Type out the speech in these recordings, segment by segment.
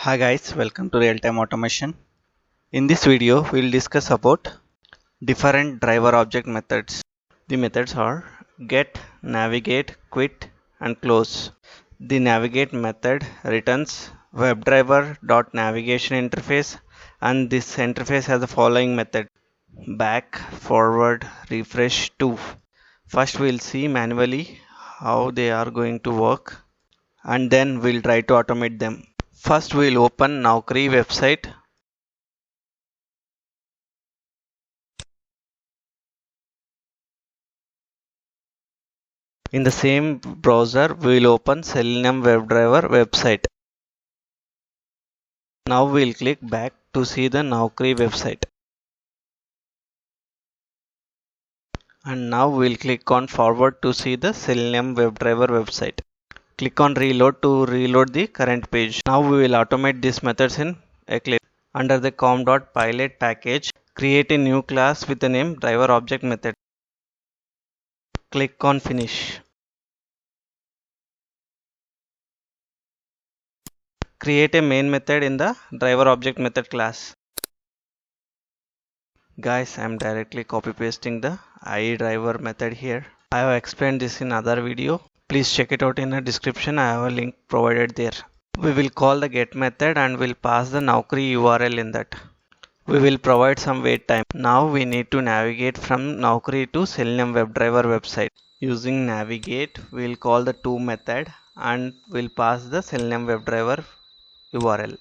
Hi guys, welcome to Real-Time Automation. In this video, we'll discuss about different driver object methods. The methods are get, navigate, quit, and close. The navigate method returns WebDriver.navigation interface, and this interface has the following method: back, forward, refresh, to. First, we'll see manually how they are going to work, and then we'll try to automate them. First, we'll open Naukri website. In the same browser, we'll open Selenium WebDriver website. Now we'll click back to see the Naukri website. And now we'll click on forward to see the Selenium WebDriver website. Click on reload to reload the current page. Now we will automate these methods in Eclipse. Under the com.pilot package, create a new class with the name driver object method. Click on finish. Create a main method in the driver object method class. Guys, I'm directly copy pasting the iDriver method here. I have explained this in other video. Please check it out in the description. I have a link provided there. We will call the get method and will pass the Naukri URL in that. We will provide some wait time. Now we need to navigate from Naukri to Selenium WebDriver website. Using navigate, we will call the to method and will pass the Selenium WebDriver URL.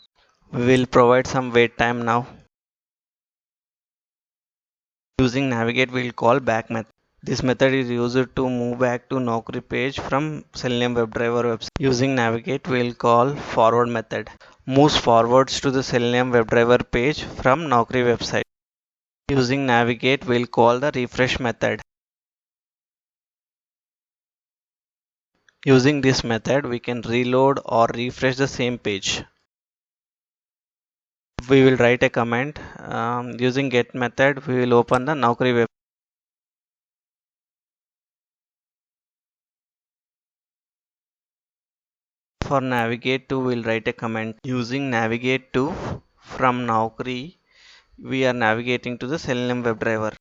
We will provide some wait time now. Using navigate, we will call back method. This method is used to move back to Naukri page from Selenium WebDriver website. Using navigate, we will call forward method. Moves forwards to the Selenium WebDriver page from Naukri website. Using navigate, we will call the refresh method. Using this method, we can reload or refresh the same page. We will write a command. Using get method, we will open the Naukri web. For navigate to, we'll write a command. Using navigate to, from Naukri, we are navigating to the Selenium WebDriver.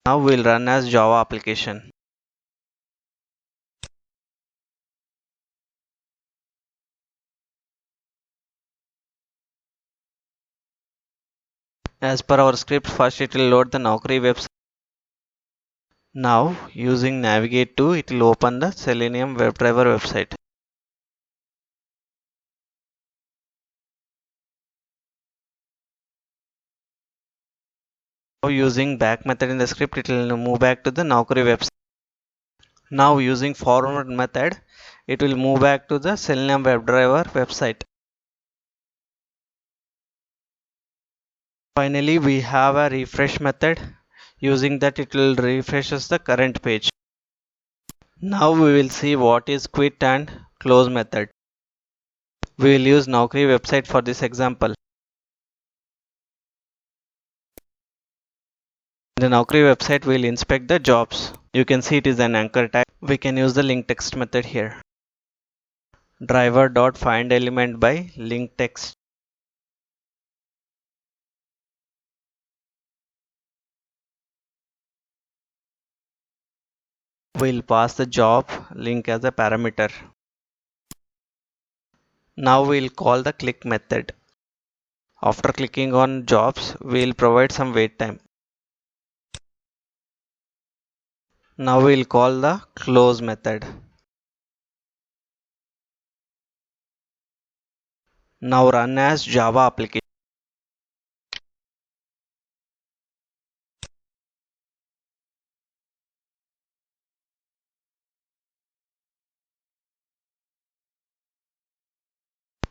Now we'll run as Java application. As per our script, first it will load the Naukri website. Now using navigate to, it will open the Selenium WebDriver website. Now using back method in the script, it will move back to the Naukri website. Now using forward method, it will move back to the Selenium WebDriver website. Finally, we have a refresh method. Using that, it will refreshes the current page. Now we will see what is quit and close method. We will use Naukri website for this example. In the Naukri website, we will inspect the jobs. You can see it is an anchor tag. We can use the link text method here. Driver.findElement by link text. We'll pass the job link as a parameter. Now we'll call the click method. After clicking on jobs, we'll provide some wait time. Now we'll call the close method. Now run as Java application.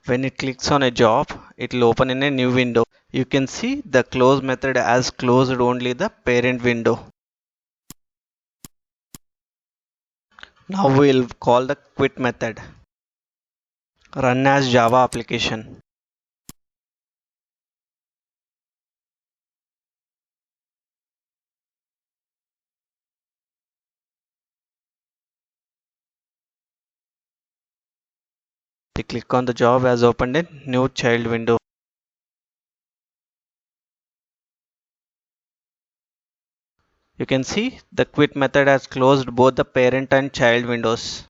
When it clicks on a job, it will open in a new window. You can see the close method has closed only the parent window. Now we'll call the quit method. Run as Java application. The click on the job has opened a new child window. You can see the quit method has closed both the parent and child windows.